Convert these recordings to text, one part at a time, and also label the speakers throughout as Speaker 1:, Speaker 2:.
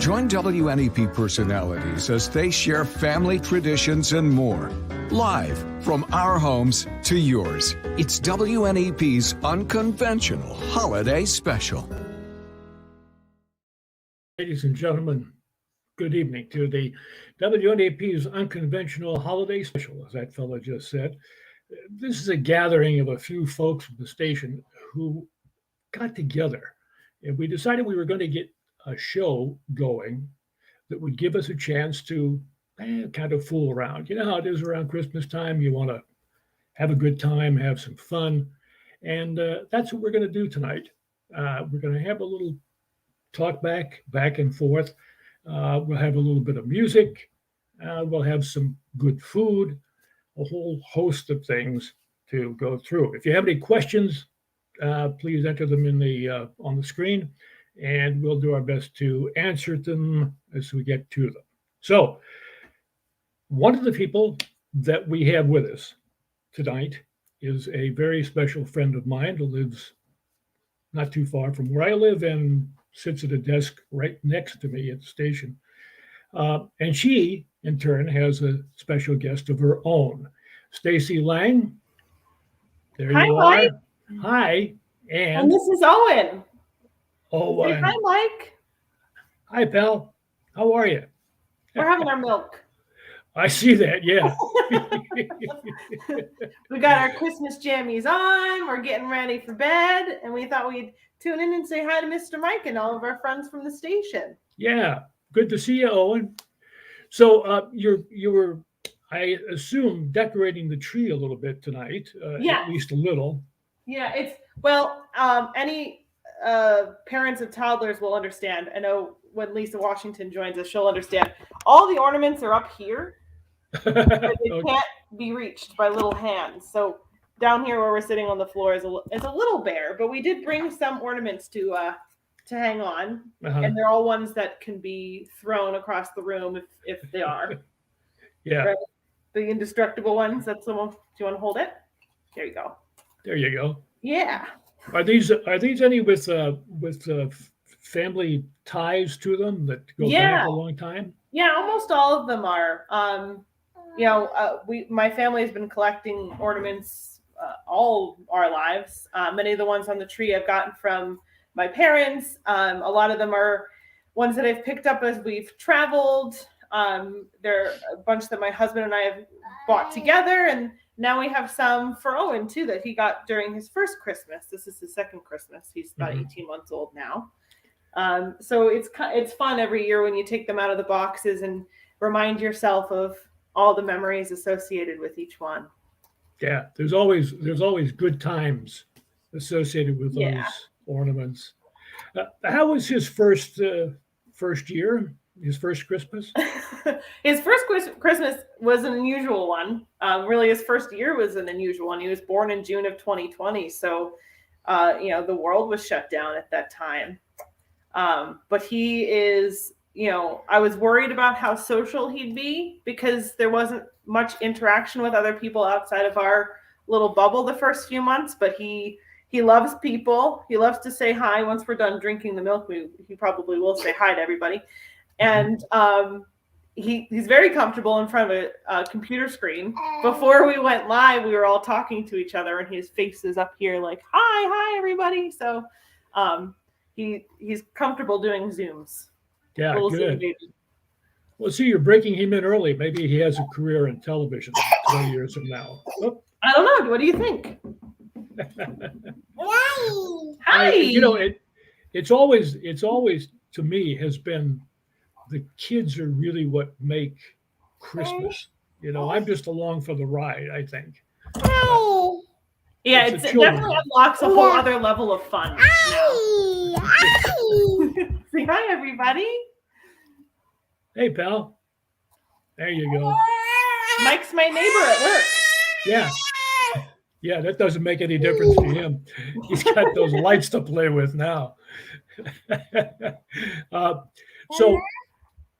Speaker 1: Join WNEP personalities as they share family traditions and more. Live from our homes to yours, it's WNEP's Unconventional Holiday Special.
Speaker 2: Ladies and gentlemen, good evening to the WNEP's Unconventional Holiday Special, as that fellow just said. This is a gathering of a few folks from the station who got together, and we decided we were going to get a show going that would give us a chance to kind of fool around. You know how it is around Christmas time. You want to have a good time, have some fun, and that's what we're going to do tonight. We're going to have a little talk back and forth. We'll have a little bit of music. We'll have some good food, a whole host of things to go through. If you have any questions, please enter them in the on the screen, and we'll do our best to answer them as we get to them. So, one of the people that we have with us tonight is a very special friend of mine who lives not too far from where I live and sits at a desk right next to me at the station. And she, in turn, has a special guest of her own. Stacy Lang, there
Speaker 3: Hi,
Speaker 2: you
Speaker 3: Mike.
Speaker 2: are. Hi.
Speaker 3: And this is Owen.
Speaker 2: Oh,
Speaker 3: Say hi, Mike.
Speaker 2: Hi, pal. How are you?
Speaker 3: We're having our milk.
Speaker 2: I see that, yeah.
Speaker 3: We got our Christmas jammies on. We're getting ready for bed. And we thought we'd tune in and say hi to Mr. Mike and all of our friends from the station.
Speaker 2: Yeah. Good to see you, Owen. So you were, I assume, decorating the tree a little bit tonight,
Speaker 3: Yeah.
Speaker 2: At least a little.
Speaker 3: Yeah, any parents of toddlers will understand. I know when Lisa Washington joins us, she'll understand. All the ornaments are up here, but they can't be reached by little hands. So down here where we're sitting on the floor is a little bare, but we did bring some ornaments to hang on, and they're all ones that can be thrown across the room if they are.
Speaker 2: Yeah.
Speaker 3: Right? The indestructible ones. That's the one. Do you want to hold it? There you go.
Speaker 2: There you go.
Speaker 3: Yeah.
Speaker 2: Are these any with family ties to them that go back a long time?
Speaker 3: Yeah, almost all of them are. My family has been collecting ornaments all our lives. Many of the ones on the tree I've gotten from my parents. A lot of them are ones that I've picked up as we've traveled. There are a bunch that my husband and I have bought together, and now we have some for Owen too that he got during his first Christmas. This is his second Christmas. He's about 18 months old now. So it's fun every year when you take them out of the boxes and remind yourself of all the memories associated with each one. Yeah,
Speaker 2: there's always good times associated with those ornaments. How was his first year? His first Christmas?
Speaker 3: His first Christmas was an unusual one. Really, his first year was an unusual one. He was born in June of 2020, so the world was shut down at that time. But he is, I was worried about how social he'd be because there wasn't much interaction with other people outside of our little bubble the first few months. But he loves people. He loves to say hi. Once we're done drinking the milk, he probably will say hi to everybody. And he's very comfortable in front of a computer screen. Before we went live, we were all talking to each other, and his face is up here like, hi, everybody. So he's comfortable doing Zooms.
Speaker 2: Yeah, good. Well, see, you're breaking him in early. Maybe he has a career in television 20 years from now. Oh.
Speaker 3: I don't know. What do you think? Hi.
Speaker 2: It's always to me has been the kids are really what make Christmas. I'm just along for the ride, I think.
Speaker 3: Yeah, it definitely unlocks a whole other level of fun. Say hi, everybody.
Speaker 2: Hey, pal. There you go.
Speaker 3: Mike's my neighbor at work.
Speaker 2: Yeah, that doesn't make any difference to him. He's got those lights to play with now. So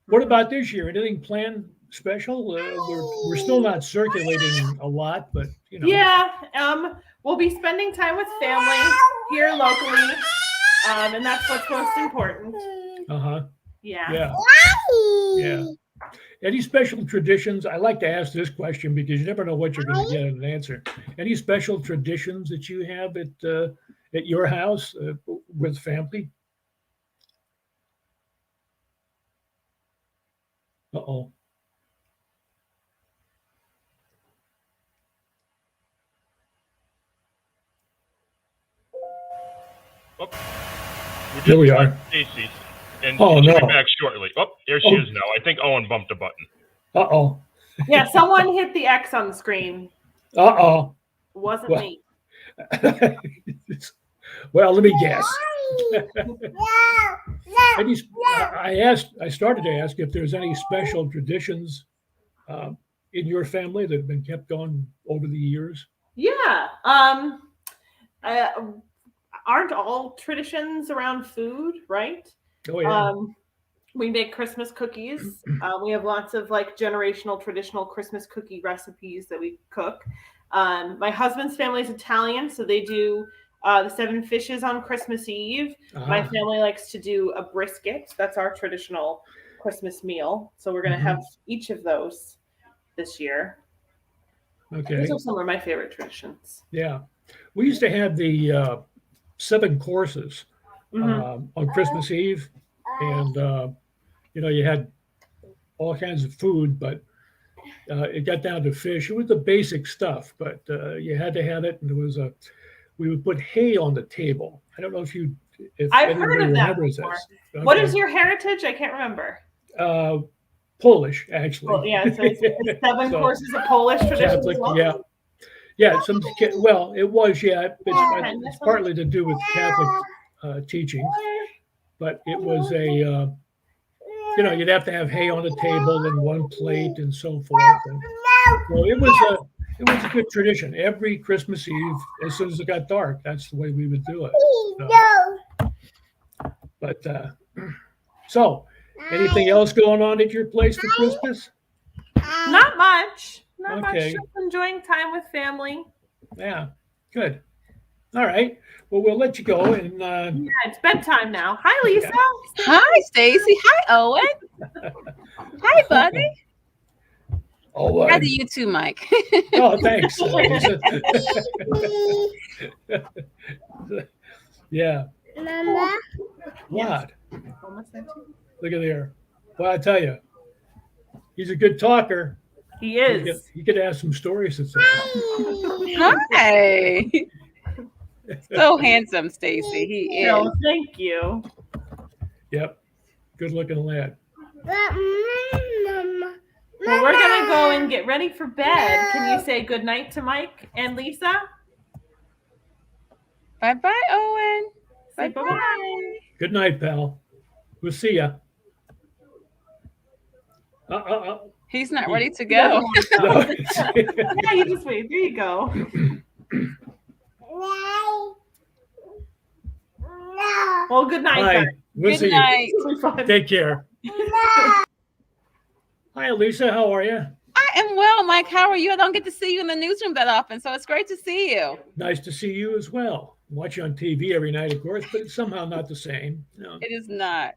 Speaker 2: what about this year? Anything planned special? We're still not circulating a lot, but
Speaker 3: Yeah, we'll be spending time with family here locally, and that's what's most important. Yeah.
Speaker 2: Yeah. Any special traditions? I like to ask this question because you never know what you're going to get in an answer. Any special traditions that you have at your house with family? Uh-oh.
Speaker 4: Oh, we
Speaker 2: Here
Speaker 4: just
Speaker 2: we
Speaker 4: lost
Speaker 2: are.
Speaker 4: Stacy, and
Speaker 2: Oh
Speaker 4: she'll
Speaker 2: no.
Speaker 4: be back shortly. Oh, there she
Speaker 2: Oh.
Speaker 4: is now. I think Owen bumped a button.
Speaker 2: Uh-oh.
Speaker 3: Yeah, someone hit the X on the screen.
Speaker 2: Uh-oh.
Speaker 3: It wasn't
Speaker 2: Well,
Speaker 3: me.
Speaker 2: well, let me guess. I started to ask if there's any special traditions um, in your family that have been kept on over the years.
Speaker 3: Yeah. Uh, aren't all traditions around food, right?
Speaker 2: Oh yeah.
Speaker 3: We make Christmas cookies. We have lots of like generational traditional Christmas cookie recipes that we cook. My husband's family is Italian, so they do the seven fishes on Christmas Eve. My family likes to do a brisket. That's our traditional Christmas meal. So we're going to have each of those this year.
Speaker 2: Okay.
Speaker 3: Those are some of my favorite traditions.
Speaker 2: Yeah. We used to have the 7 courses on Christmas Eve, and you had all kinds of food, but it got down to fish. It was the basic stuff, but you had to have it, and we would put hay on the table. I don't know if
Speaker 3: I've heard
Speaker 2: anybody
Speaker 3: of that
Speaker 2: remembers
Speaker 3: before.
Speaker 2: this. Okay.
Speaker 3: What is your heritage? I can't remember.
Speaker 2: Polish, actually.
Speaker 3: Well, yeah, so it's 7 courses of Polish traditions
Speaker 2: Catholic,
Speaker 3: as well?
Speaker 2: yeah. Yeah, well, it was, yeah. It's partly to do with Catholic teachings, but it was you'd have to have hay on the table and one plate and so forth. And so it was a good tradition. Every Christmas Eve, as soon as it got dark, that's the way we would do it. But so, anything else going on at your place for Christmas?
Speaker 3: Not much. Not much.
Speaker 2: Okay.
Speaker 3: Just enjoying time with family.
Speaker 2: Yeah, good. All right. Well, we'll let you go. And
Speaker 3: Yeah, it's bedtime now. Hi, Lisa.
Speaker 5: Hi, Stacy. Hi, Owen. Hi, buddy.
Speaker 2: oh,
Speaker 5: Hi to you too, Mike.
Speaker 2: oh, thanks. Yeah.
Speaker 6: Mama.
Speaker 2: What?
Speaker 3: Almost there, too.
Speaker 2: Look at there. Well, I tell you, he's a good talker.
Speaker 3: He is.
Speaker 2: He could have some stories to say.
Speaker 5: Hi. So handsome, Stacy. He is.
Speaker 3: No, thank you.
Speaker 2: Yep. Good looking lad.
Speaker 6: Mama.
Speaker 3: Well, we're going to go and get ready for bed. Can you say good night to Mike and Lisa?
Speaker 5: Bye-bye, Owen.
Speaker 3: Say
Speaker 5: Bye-bye.
Speaker 3: bye-bye.
Speaker 2: Good night, pal. We'll see ya.
Speaker 5: He's not ready to go.
Speaker 2: No.
Speaker 3: Yeah, you just wait. There you go. Well, good night,
Speaker 2: Bye.
Speaker 3: guys.
Speaker 2: We'll see
Speaker 5: Good night.
Speaker 2: you. Take care. Hi, Elisa. How are you?
Speaker 5: I am well, Mike. How are you? I don't get to see you in the newsroom that often, so it's great to see you.
Speaker 2: Nice to see you as well. Watch you on TV every night, of course, but it's somehow not the same. No.
Speaker 5: It is not.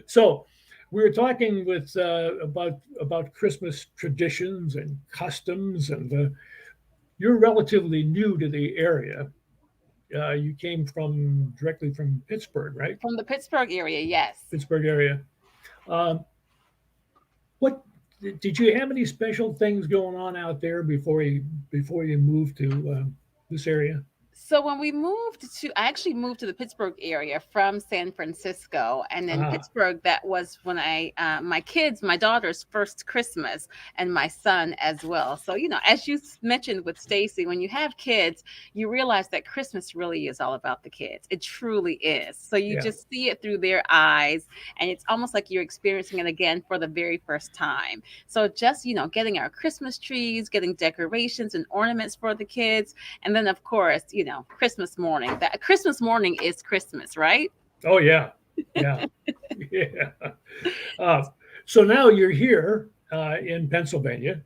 Speaker 2: So we were talking with about Christmas traditions and customs, and you're relatively new to the area. You came directly from Pittsburgh, right?
Speaker 5: From the Pittsburgh area, yes.
Speaker 2: Pittsburgh area. What did you have any special things going on out there before you moved to this area?
Speaker 5: So when I actually moved to the Pittsburgh area from San Francisco, and then Pittsburgh, that was when my daughter's first Christmas, and my son as well. So, as you mentioned with Stacy, when you have kids, you realize that Christmas really is all about the kids. It truly is. So you just see it through their eyes, and it's almost like you're experiencing it again for the very first time. So just, getting our Christmas trees, getting decorations and ornaments for the kids. And then, of course, Christmas morning. That Christmas morning is Christmas, right?
Speaker 2: Oh yeah, yeah, yeah. So now you're here in Pennsylvania,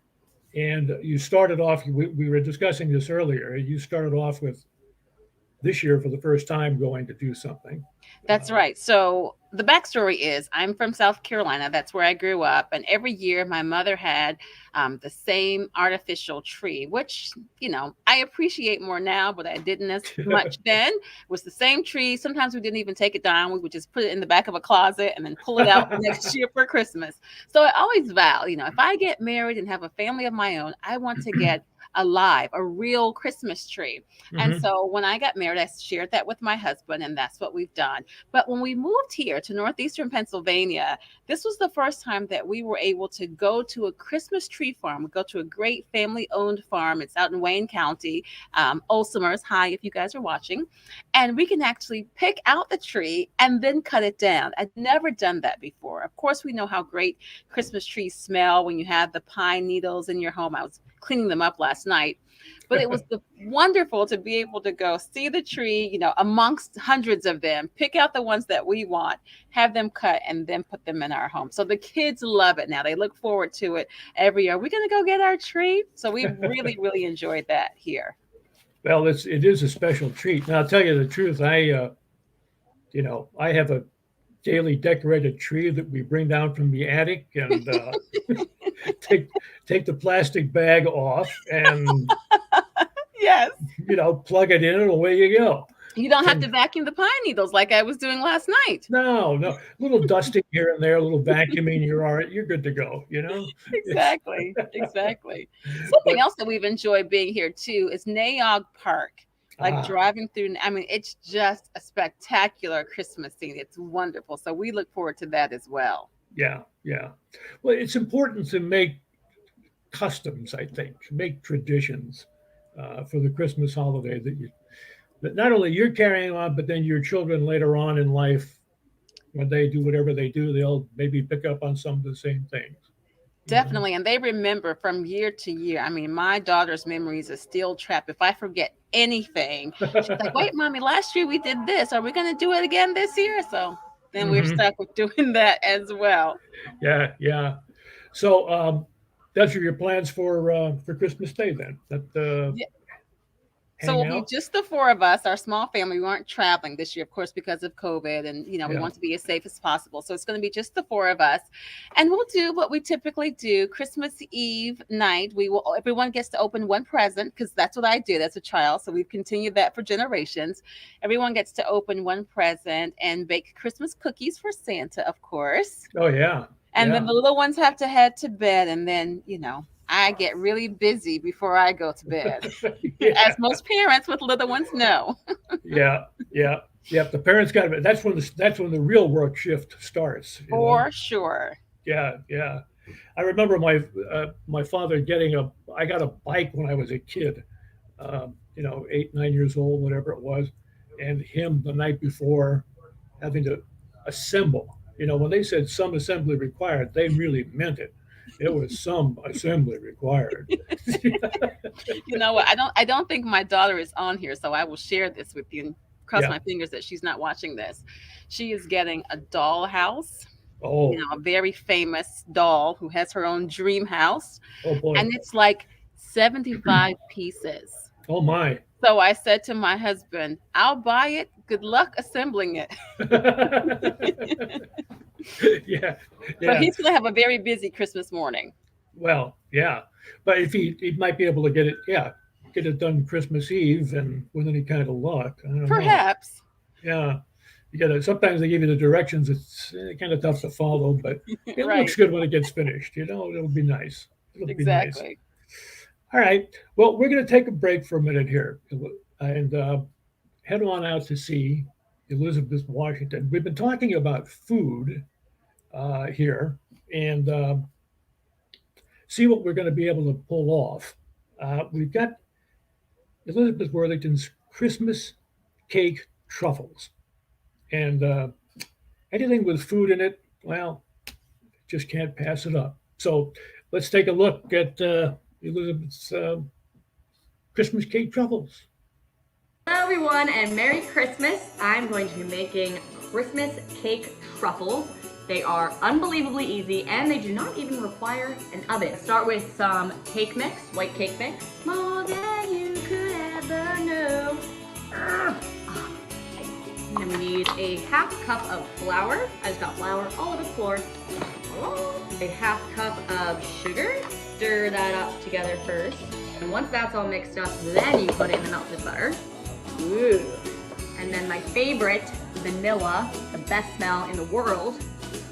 Speaker 2: and you started off. We were discussing this earlier. You started off with this year for the first time going to do something.
Speaker 5: That's right. So the backstory is I'm from South Carolina. That's where I grew up. And every year my mother had the same artificial tree, which, I appreciate more now, but I didn't as much then. It was the same tree. Sometimes we didn't even take it down. We would just put it in the back of a closet and then pull it out next year for Christmas. So I always vow, if I get married and have a family of my own, I want to get a real Christmas tree. And so when I got married, I shared that with my husband, and that's what we've done. But when we moved here to northeastern Pennsylvania, this was the first time that we were able to go to a Christmas tree farm. We go to a great family-owned farm. It's out in Wayne County, Olsomers. Hi, if you guys are watching. And we can actually pick out the tree and then cut it down. I'd never done that before. Of course, we know how great Christmas trees smell when you have the pine needles in your home. I was cleaning them up last night. But it was wonderful to be able to go see the tree, amongst hundreds of them, pick out the ones that we want, have them cut, and then put them in our home. So the kids love it now. They look forward to it every year. We're going to go get our tree. So we really, really enjoyed that here.
Speaker 2: Well, it is a special treat. Now, I'll tell you the truth. I have a daily decorated tree that we bring down from the attic and take the plastic bag off and
Speaker 5: yes,
Speaker 2: plug it in and away you go.
Speaker 5: You don't have to vacuum the pine needles like I was doing last night.
Speaker 2: No, little dusting here and there, a little vacuuming, you're all right. You're good to go.
Speaker 5: Exactly. Something else that we've enjoyed being here too is Nayog Park. Driving through, it's just a spectacular Christmas scene. It's wonderful. So we look forward to that as well.
Speaker 2: Yeah. Well, it's important to make customs, I think, make traditions for the Christmas holiday that not only you're carrying on, but then your children later on in life, when they do whatever they do, they'll maybe pick up on some of the same things.
Speaker 5: Definitely. And they remember from year to year. My daughter's memory is a steel trap. If I forget anything, she's like, wait, Mommy, last year we did this. Are we going to do it again this year? So then we're stuck with doing that as well.
Speaker 2: Yeah. So that's your plans for Christmas Day then?
Speaker 5: So it'll be just the four of us, our small family. We weren't traveling this year, of course, because of COVID, and we want to be as safe as possible. So it's going to be just the four of us, and we'll do what we typically do. Christmas Eve night, everyone gets to open one present, because that's what I did as a child. So we've continued that for generations. Everyone gets to open one present and bake Christmas cookies for Santa, of course.
Speaker 2: Oh yeah.
Speaker 5: And then the little ones have to head to bed, and then I get really busy before I go to bed, as most parents with little ones know.
Speaker 2: Yeah. The parents got to. That's when the real work shift starts.
Speaker 5: For sure.
Speaker 2: Yeah. I remember my father I got a bike when I was a kid, 8, 9 years old, whatever it was, and him the night before having to assemble. When they said some assembly required, they really meant it. It was some assembly required.
Speaker 5: You know what? I don't think my daughter is on here, so I will share this with you and cross my fingers that she's not watching this. She is getting a doll house.
Speaker 2: Oh.
Speaker 5: A very famous doll who has her own dream house.
Speaker 2: Oh boy.
Speaker 5: And it's like 75 pieces.
Speaker 2: Oh my.
Speaker 5: So I said to my husband, I'll buy it. Good luck assembling it.
Speaker 2: Yeah.
Speaker 5: So he's going to have a very busy Christmas morning.
Speaker 2: Well, yeah. But if he might be able to get it done Christmas Eve and with any kind of luck. I don't know.
Speaker 5: Perhaps.
Speaker 2: Yeah. Sometimes they give you the directions. It's kind of tough to follow, but it looks good when it gets finished. It'll be nice. It'll be nice. All right. Well, we're going to take a break for a minute here and head on out to see Elizabeth, Washington. We've been talking about food here and see what we're going to be able to pull off. We've got Elizabeth Worthington's Christmas cake truffles. And anything with food in it, well, just can't pass it up. So let's take a look at Elizabeth's Christmas cake truffles.
Speaker 6: Hello everyone and Merry Christmas. I'm going to be making Christmas cake truffles. They are unbelievably easy and they do not even require an oven. Start with some cake mix, white cake mix. More than you could ever know. And then we need a half cup of flour. I just got flour all over the floor. A half cup of sugar. Stir that up together first. And once that's all mixed up, then you put in the melted butter. Ooh. And then my favorite, vanilla, the best smell in the world.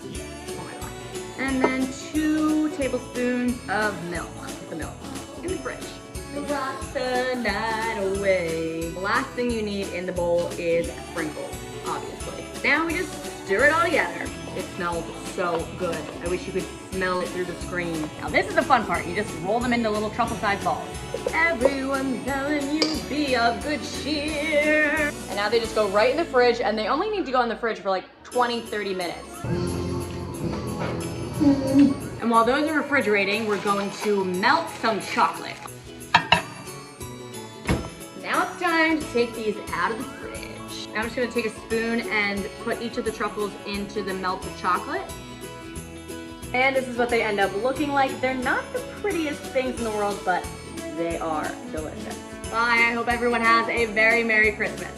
Speaker 6: Oh my god. And then 2 tablespoons of milk. The milk in the fridge. Rock the night away. The last thing you need in the bowl is sprinkles, obviously. Now we just stir it all together. It smells so good. I wish you could smell it through the screen. Now this is the fun part. You just roll them into little truffle-sized balls. Everyone's telling you be of good cheer. And now they just go right in the fridge, and they only need to go in the fridge for like 20-30 minutes. And while those are refrigerating, we're going to melt some chocolate. Now it's time to take these out of the fridge. Now I'm just gonna take a spoon and put each of the truffles into the melted chocolate. And this is what they end up looking like. They're not the prettiest things in the world, but they are delicious. Bye, I hope everyone has a very Merry Christmas.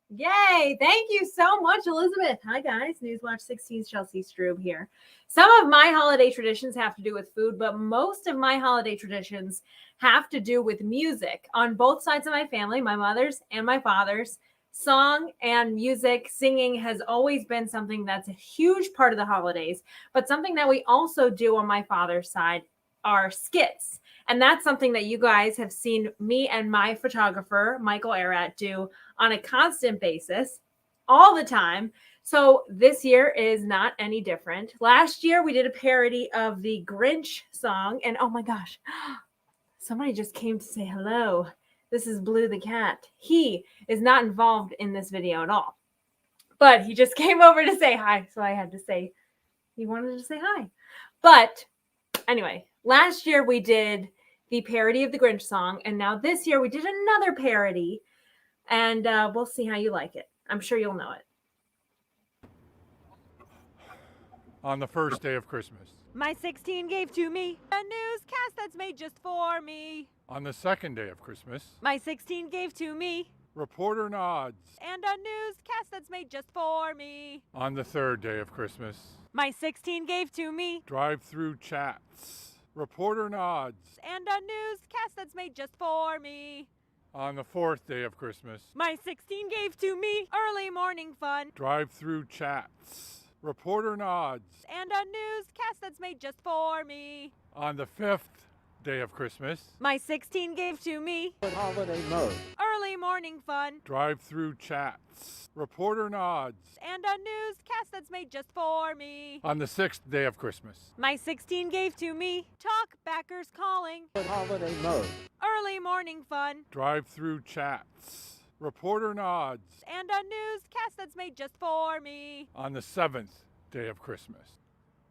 Speaker 7: Yay! Thank you so much, Elizabeth. Hi, guys. Newswatch 16's Chelsea Strub here. Some of my holiday traditions have to do with food, but most of my holiday traditions have to do with music. On both sides of my family, my mother's and my father's, song and music, singing has always been something that's a huge part of the holidays, but something that we also do on my father's side are skits. And that's something that you guys have seen me and my photographer, Michael Arat, do on a constant basis all the time. So this year is not any different. Last year, we did a parody of the Grinch song. And oh my gosh, somebody just came to say hello. This is Blue the cat. He is not involved in this video at all. But he just came over to say hi. So I had to say, he wanted to say hi. But anyway, last year we did the parody of the Grinch song. And now this year we did another parody. And we'll see how you like it. I'm sure you'll know it.
Speaker 8: On the first day of Christmas.
Speaker 9: My 16 gave to me a newscast that's made just for me.
Speaker 8: On the second day of Christmas.
Speaker 9: My 16 gave to me
Speaker 8: Reporter nods.
Speaker 9: and a newscast that's made just for me.
Speaker 8: On the third day of Christmas.
Speaker 9: My 16 gave to me
Speaker 8: Drive-through chats. Reporter nods.
Speaker 9: and a newscast that's made just for me.
Speaker 8: On the fourth day of Christmas.
Speaker 9: My 16 gave to me early morning fun
Speaker 8: Drive-through chats. Reporter nods.
Speaker 9: and a newscast that's made just for me.
Speaker 8: On the fifth day of Christmas.
Speaker 9: My 16 gave to me
Speaker 8: Holiday mode.
Speaker 9: early morning fun
Speaker 8: Drive-through chats. Reporter nods.
Speaker 9: and a newscast that's made just for me.
Speaker 8: On the sixth day of Christmas.
Speaker 9: My 16 gave to me talk backers calling
Speaker 8: Holiday mode.
Speaker 9: early morning fun
Speaker 8: Drive-through chats. Reporter nods.
Speaker 9: and a newscast that's made just for me.
Speaker 8: On the seventh day of Christmas.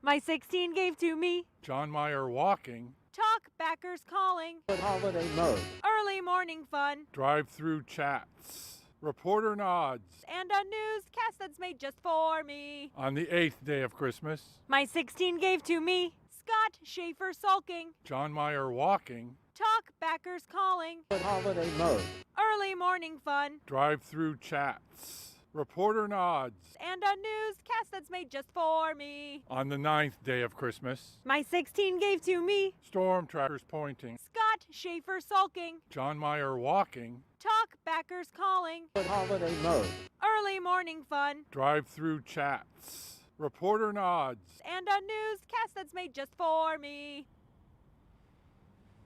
Speaker 9: My 16 gave to me
Speaker 8: John Mayer walking.
Speaker 9: talk backers calling
Speaker 8: Holiday mode.
Speaker 9: early morning fun
Speaker 8: Drive-through chats. Reporter nods.
Speaker 9: and a newscast that's made just for me.
Speaker 8: On the eighth day of Christmas.
Speaker 9: My 16 gave to me Scott Schaefer sulking
Speaker 8: John Mayer walking.
Speaker 9: talk backers calling
Speaker 8: Holiday mode.
Speaker 9: early morning fun
Speaker 8: Drive-through chats. Reporter nods.
Speaker 9: and a newscast that's made just for me.
Speaker 8: On the ninth day of Christmas.
Speaker 9: My 16 gave to me
Speaker 8: Storm trackers pointing.
Speaker 9: Scott Schaefer sulking
Speaker 8: John Mayer walking.
Speaker 9: talk backers calling
Speaker 8: Holiday mode.
Speaker 9: early morning fun
Speaker 8: Drive-through chats. Reporter nods.
Speaker 9: and a newscast that's made just for me.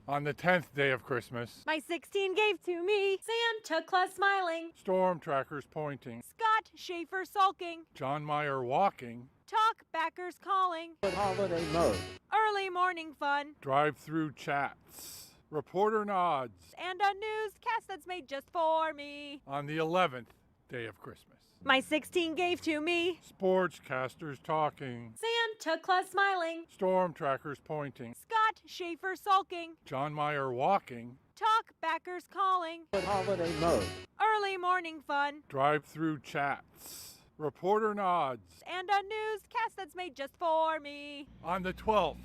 Speaker 8: On the 10th day of Christmas.
Speaker 9: My 16 gave to me Santa Claus smiling
Speaker 8: Storm trackers pointing.
Speaker 9: Scott Schaefer sulking
Speaker 8: John Mayer walking.
Speaker 9: talk backers calling
Speaker 8: Holiday mode.
Speaker 9: early morning fun
Speaker 8: Drive-through chats. Reporter nods.
Speaker 9: and a newscast that's made just for me.
Speaker 8: On the 11th day of Christmas.
Speaker 9: My 16 gave to me
Speaker 8: Sportscasters talking.
Speaker 9: Santa Claus smiling
Speaker 8: Storm trackers pointing.
Speaker 9: Scott Schaefer sulking
Speaker 8: John Mayer walking.
Speaker 9: talk backers calling
Speaker 8: Holiday mode.
Speaker 9: early morning fun
Speaker 8: Drive-through chats. Reporter nods.
Speaker 9: and a newscast that's made just for me.
Speaker 8: On the 12th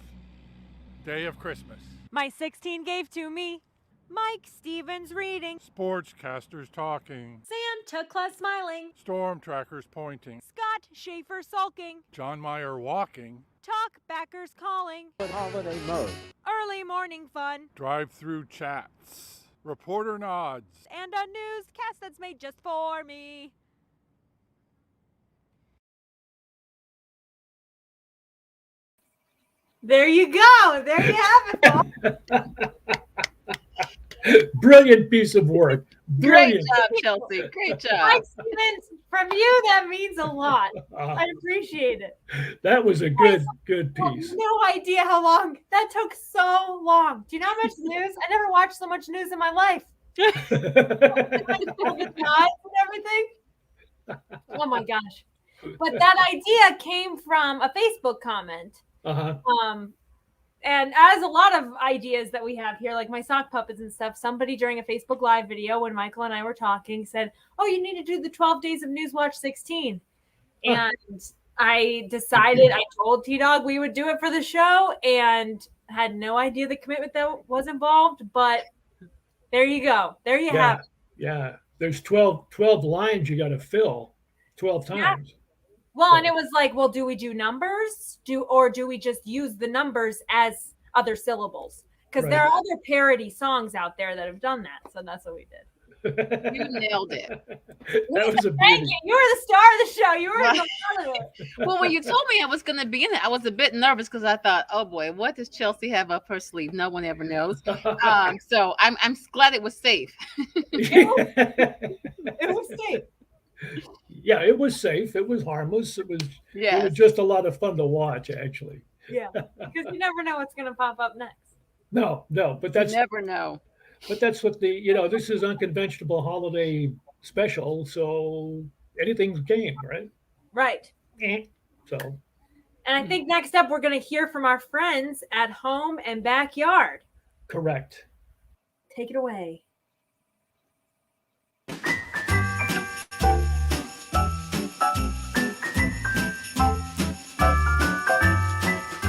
Speaker 8: day of Christmas.
Speaker 9: My 16 gave to me Mike Stevens reading.
Speaker 8: Sportscasters talking.
Speaker 9: Santa Claus smiling.
Speaker 8: Storm trackers pointing.
Speaker 9: Scott Schaefer sulking.
Speaker 8: John Mayer walking.
Speaker 9: Talk backers calling.
Speaker 10: Holiday mode.
Speaker 9: Early morning fun.
Speaker 8: Drive-through chats. Reporter nods.
Speaker 9: And a newscast that's made just for me.
Speaker 7: There you go. There you have it.
Speaker 2: Brilliant piece of work.
Speaker 5: Great
Speaker 2: Brilliant.
Speaker 5: job, Chelsea. Great job.
Speaker 7: Mike Stevens, from you, that means a lot. I appreciate it.
Speaker 2: That was a good
Speaker 7: Well,
Speaker 2: piece.
Speaker 7: no idea how long. That took so long. Do you know how much news? I never watched so much news in my life. All the times and everything. Oh my gosh. But that idea came from a Facebook comment.
Speaker 2: Uh-huh.
Speaker 7: And as a lot of ideas that we have here, like my sock puppets and stuff, somebody during a Facebook Live video when Michael and I were talking said, "Oh, you need to do the 12 days of Newswatch 16." And I decided, I told T-Dog we would do it for the show and had no idea the commitment that was involved. But there you go. There you have it.
Speaker 2: Yeah. There's 12 lines you got to fill 12 times.
Speaker 7: Well, and it was like, well, do we do numbers? Or do we just use the numbers as other syllables? Because there are other parody songs out there that have done that. So that's what we did.
Speaker 5: You nailed it.
Speaker 2: That was a
Speaker 7: Thank
Speaker 2: beauty.
Speaker 7: you. You were the star of the show. You were in the front of it.
Speaker 5: Well, when you told me I was going to be in it, I was a bit nervous because I thought, oh boy, what does Chelsea have up her sleeve? No one ever knows. So I'm glad it was safe.
Speaker 7: It was safe.
Speaker 2: Yeah, it was safe. It was harmless. It was
Speaker 5: Yes.
Speaker 2: just a lot of fun to watch, actually.
Speaker 7: Yeah. Because you never know what's going to pop up next.
Speaker 2: No, but
Speaker 5: You
Speaker 2: that's
Speaker 5: never know.
Speaker 2: what this is Unconventional holiday special, so anything's game, right?
Speaker 7: Right.
Speaker 2: So
Speaker 7: And I think next up, we're going to hear from our friends at home and backyard.
Speaker 2: correct.
Speaker 7: Take it away.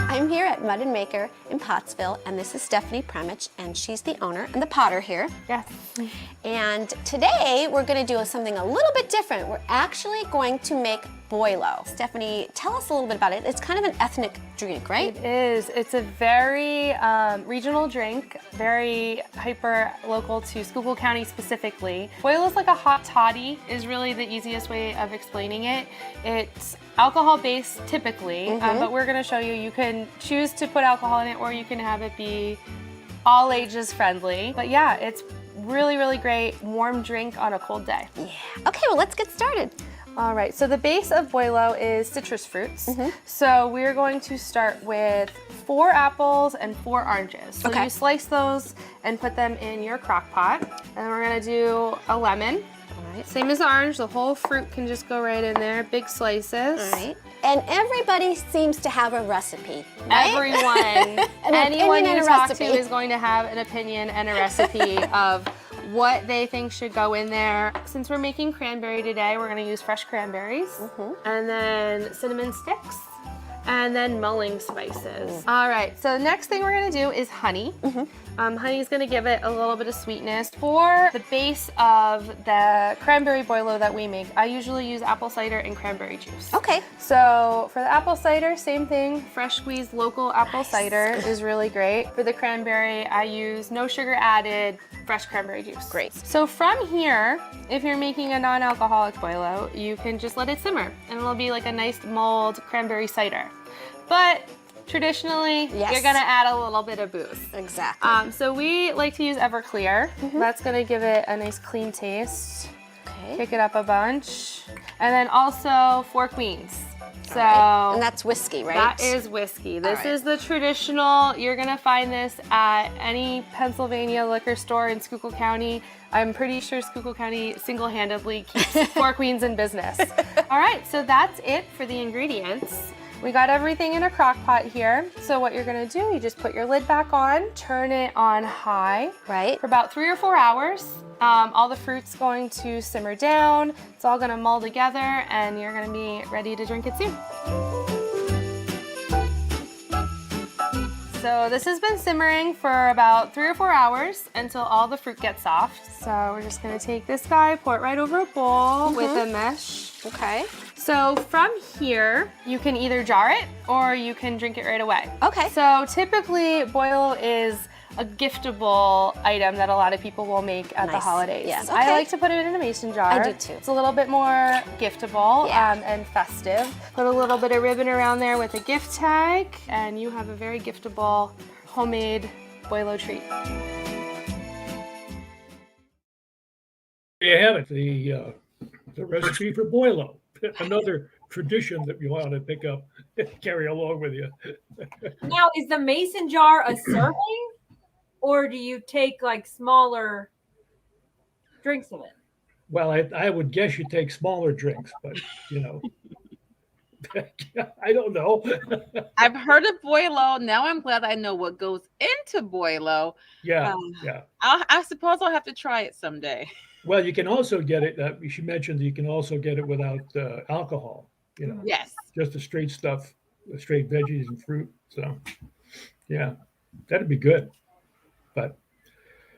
Speaker 11: I'm here at Mud and Maker in Pottsville, and this is Stephanie Premich, and she's the owner and the potter here.
Speaker 7: Yes.
Speaker 11: And today we're going to do something a little bit different. We're actually going to make boilo. Stephanie, tell us a little bit about it. It's kind of an ethnic drink, right?
Speaker 12: It is. It's a very regional drink, very hyper local to Schuylkill County specifically. Boilo is like a hot toddy is really the easiest way of explaining it. It's alcohol based typically, but we're going to show you, you can choose to put alcohol in it or you can have it be all ages friendly. But yeah, it's really, really great warm drink on a cold day.
Speaker 11: Yeah. Okay, well, let's get started.
Speaker 12: All right, so the base of boilo is citrus fruits. So we're going to start with 4 apples and 4 oranges. So you slice those and put them in your crock pot. And we're gonna do a lemon. All right. Same as the orange, the whole fruit can just go right in there, big slices.
Speaker 11: All right. And everybody seems to have a recipe, right?
Speaker 12: Everyone,
Speaker 11: An
Speaker 12: anyone
Speaker 11: opinion
Speaker 12: you
Speaker 11: and a
Speaker 12: talk to
Speaker 11: recipe.
Speaker 12: is going to have an opinion and a recipe of what they think should go in there. Since we're making cranberry today, we're gonna use fresh cranberries, and then cinnamon sticks, and then mulling spices. All right, so the next thing we're gonna do is honey. Honey is gonna give it a little bit of sweetness. For the base of the cranberry boilo that we make, I usually use apple cider and cranberry juice.
Speaker 11: Okay.
Speaker 12: So for the apple cider, same thing. Fresh squeezed local apple cider is really great. For the cranberry, I use no sugar added, fresh cranberry juice.
Speaker 11: Great.
Speaker 12: So from here, if you're making a non-alcoholic boilo, you can just let it simmer and it'll be like a nice mulled cranberry cider. But traditionally, you're gonna add a little bit of booze.
Speaker 11: Exactly.
Speaker 12: So we like to use Everclear. That's gonna give it a nice clean taste.
Speaker 11: Okay.
Speaker 12: Pick it up a bunch. And then also 4 Queens. So
Speaker 11: And that's whiskey, right?
Speaker 12: that is whiskey. This is the traditional. You're gonna find this at any Pennsylvania liquor store in Schuylkill County. I'm pretty sure Schuylkill County single-handedly keeps 4 Queens in business. All right, so that's it for the ingredients. We got everything in a crock pot here. So what you're gonna do, you just put your lid back on, turn it on high.
Speaker 11: Right.
Speaker 12: For about 3 or 4 hours. All the fruit's going to simmer down. It's all gonna mull together and you're gonna be ready to drink it soon. So this has been simmering for about 3 or 4 hours until all the fruit gets soft. So we're just gonna take this guy, pour it right over a bowl with a mesh.
Speaker 11: Okay.
Speaker 12: So from here, you can either jar it or you can drink it right away.
Speaker 11: Okay.
Speaker 12: So typically, Boilo is a giftable item that a lot of people will make at the holidays.
Speaker 11: Yes.
Speaker 12: I
Speaker 11: Okay.
Speaker 12: like to put it in a mason jar.
Speaker 11: I do too.
Speaker 12: It's a little bit more giftable
Speaker 11: Yeah.
Speaker 12: and festive. Put a little bit of ribbon around there with a gift tag, and you have a very giftable homemade Boilo treat.
Speaker 2: There you have it, the recipe for Boilo. Another tradition that you want to pick up, carry along with you.
Speaker 7: Now, is the mason jar a serving, or do you take like smaller drinks of it?
Speaker 2: Well, I would guess you take smaller drinks, but you know, I don't know.
Speaker 5: I've heard of Boilo. Now I'm glad I know what goes into Boilo.
Speaker 2: Yeah,
Speaker 5: Um,
Speaker 2: yeah.
Speaker 5: I suppose I'll have to try it someday.
Speaker 2: Well, you can also get it. She mentioned you can also get it without alcohol. You know,
Speaker 5: Yes.
Speaker 2: just the straight stuff, the straight veggies and fruit. So, yeah, that'd be good. But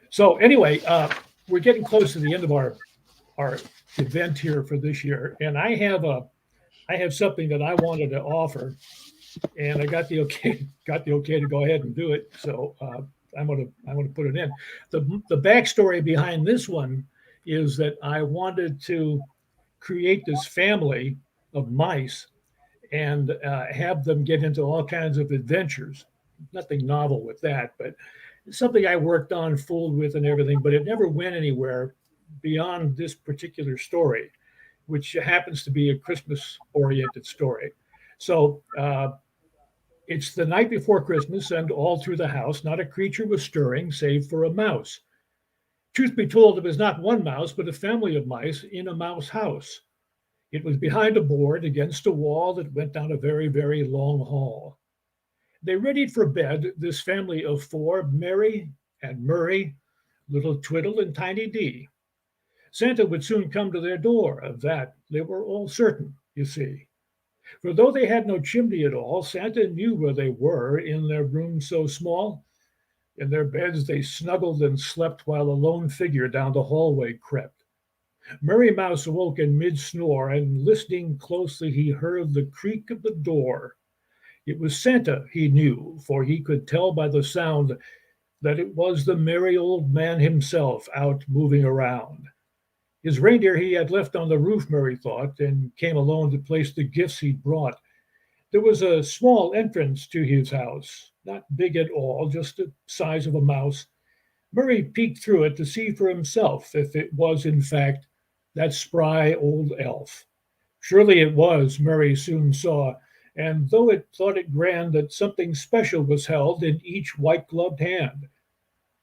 Speaker 2: so anyway, we're getting close to the end of our event here for this year, and I have something that I wanted to offer, and I got the okay to go ahead and do it. So I'm gonna put it in. The backstory behind this one is that I wanted to create this family of mice and have them get into all kinds of adventures. Nothing novel with that, but something I worked on, fooled with, and everything. But it never went anywhere beyond this particular story, which happens to be a Christmas-oriented story. So it's the night before Christmas, and all through the house, not a creature was stirring, save for a mouse. Truth be told, it was not one mouse, but a family of mice in a mouse house. It was behind a board against a wall that went down a very, very long hall. They readied for bed, this family of 4, Mary and Murray, little Twiddle, and Tiny Dee. Santa would soon come to their door. Of that they were all certain, you see. For though they had no chimney at all, Santa knew where they were in their room so small. In their beds they snuggled and slept while a lone figure down the hallway crept. Murray Mouse awoke in mid-snore, and listening closely he heard the creak of the door. It was Santa, he knew, for he could tell by the sound that it was the merry old man himself out moving around. His reindeer he had left on the roof, Murray thought, and came alone to place the gifts he'd brought. There was a small entrance to his house, not big at all, just the size of a mouse. Murray peeked through it to see for himself if it was, in fact, that spry old elf. Surely it was, Murray soon saw, and though it thought it grand that something special was held in each white-gloved hand.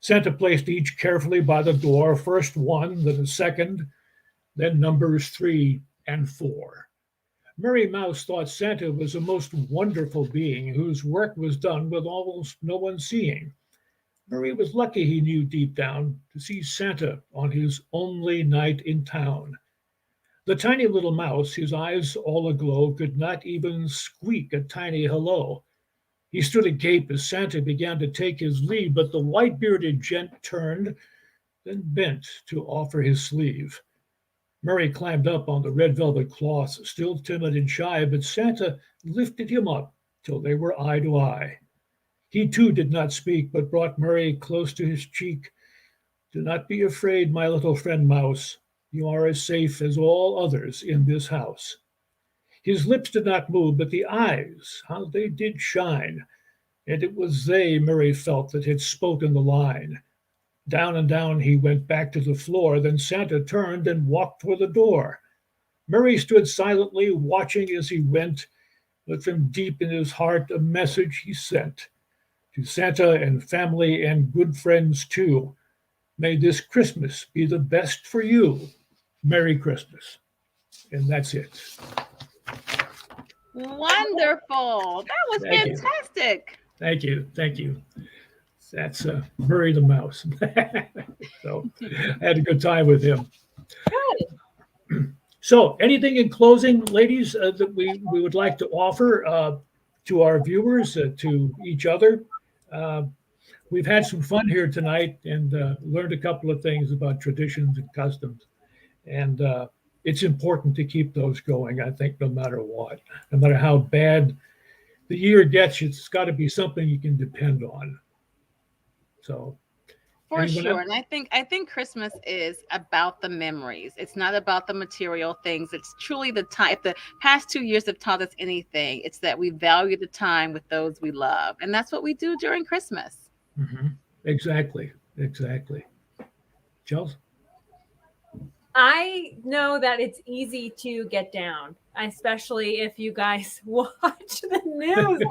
Speaker 2: Santa placed each carefully by the door, first one, then a second, then numbers 3 and 4. Murray Mouse thought Santa was a most wonderful being whose work was done with almost no one seeing. Murray was lucky, he knew deep down, to see Santa on his only night in town. The tiny little mouse, his eyes all aglow, could not even squeak a tiny hello. He stood agape as Santa began to take his leave, but the white-bearded gent turned, then bent to offer his sleeve. Murray climbed up on the red velvet cloth, still timid and shy, but Santa lifted him up till they were eye to eye. He too did not speak, but brought Murray close to his cheek. Do not be afraid, my little friend Mouse. You are as safe as all others in this house. His lips did not move, but the eyes, how they did shine. And it was they, Murray felt, that had spoken the line. Down and down he went back to the floor. Then Santa turned and walked toward the door. Murray stood silently, watching as he went, but from deep in his heart a message he sent. To Santa and family and good friends too, may this Christmas be the best for you. Merry Christmas. And that's it.
Speaker 5: Wonderful. That was
Speaker 2: Thank you.
Speaker 5: fantastic.
Speaker 2: Thank you. Thank you. That's Murray the Mouse. So I had a good time with him.
Speaker 7: Good.
Speaker 2: So anything in closing, ladies, that we would like to offer to our viewers, to each other, We've had some fun here tonight and learned a couple of things about traditions and customs. And it's important to keep those going, I think, no matter what. No matter how bad the year gets, it's got to be something you can depend on. So,
Speaker 5: For sure. And I think Christmas is about the memories. It's not about the material things. It's truly the time. If the past 2 years have taught us anything, it's that we value the time with those we love. And that's what we do during Christmas.
Speaker 2: Mm-hmm. Exactly. Chelsea?
Speaker 7: I know that it's easy to get down, especially if you guys watch the news a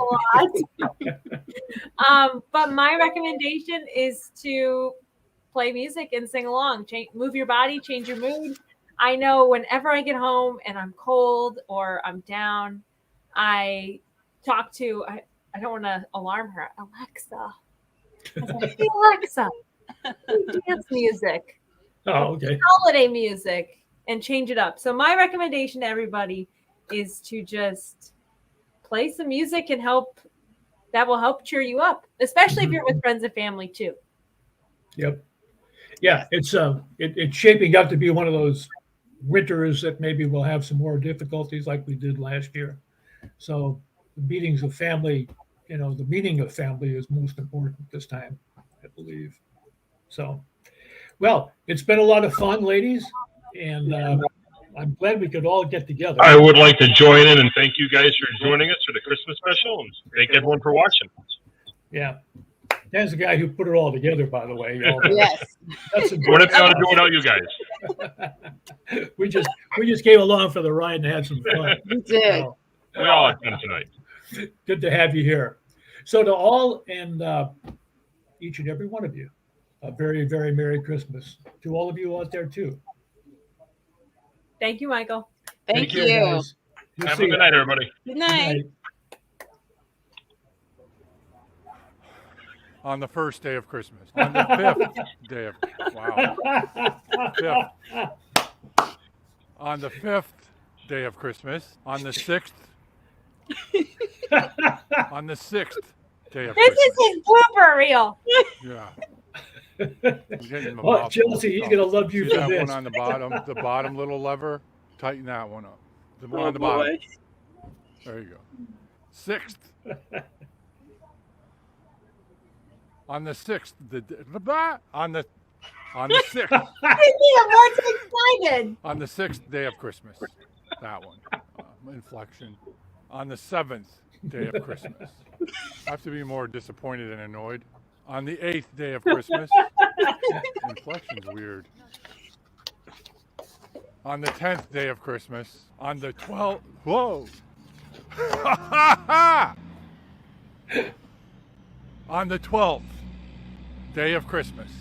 Speaker 7: lot. But my recommendation is to play music and sing along. Move your body, change your mood. I know whenever I get home and I'm cold or I'm down, I talk to, I don't want to alarm her, Alexa. I said, hey, Alexa, dance music.
Speaker 2: Oh, okay.
Speaker 7: Holiday music and change it up. So my recommendation to everybody is to just play some music and that will help cheer you up, especially if you're with friends and family too.
Speaker 2: Yep. Yeah, it's shaping up to be one of those winters that maybe we'll have some more difficulties like we did last year. So the meetings of family, the meaning of family is most important this time, I believe. So, well, it's been a lot of fun, ladies, and I'm glad we could all get together.
Speaker 4: I would like to join in and thank you guys for joining us for the Christmas special, and thank everyone for watching.
Speaker 2: Yeah. Dan's the guy who put it all together, by the way.
Speaker 5: Yes.
Speaker 4: We're not going to do without you guys.
Speaker 2: We just came along for the ride and had some fun.
Speaker 5: We did.
Speaker 2: So,
Speaker 4: We all had fun tonight.
Speaker 2: good to have you here. So to all and each and every one of you, a very, very Merry Christmas. To all of you out there, too.
Speaker 7: Thank you, Michael.
Speaker 5: Thank you.
Speaker 2: Guys. We'll
Speaker 4: Have
Speaker 2: see
Speaker 4: a good
Speaker 2: ya.
Speaker 4: night, everybody.
Speaker 5: Good night.
Speaker 8: On the first day of Christmas. On the fifth day of Fifth. On the fifth day of Christmas. On the sixth. On the sixth day of
Speaker 7: This
Speaker 8: Christmas.
Speaker 7: is his blooper reel.
Speaker 8: Yeah. I'm getting my
Speaker 2: Well,
Speaker 8: mouth
Speaker 2: Chelsea, he's
Speaker 8: full.
Speaker 2: going to love you
Speaker 8: See
Speaker 2: for
Speaker 8: that
Speaker 2: this.
Speaker 8: one on the bottom little lever? Tighten that one up. The one on the
Speaker 5: boy.
Speaker 8: bottom. There you go. Sixth. On the sixth, on the sixth,
Speaker 7: I'm more too excited.
Speaker 8: on the sixth day of Christmas, that one, inflection. On the seventh day of Christmas, I have to be more disappointed and annoyed. On the eighth day of Christmas, inflection's weird. On the 10th day of Christmas, on the 12th, whoa, on the 12th day of Christmas,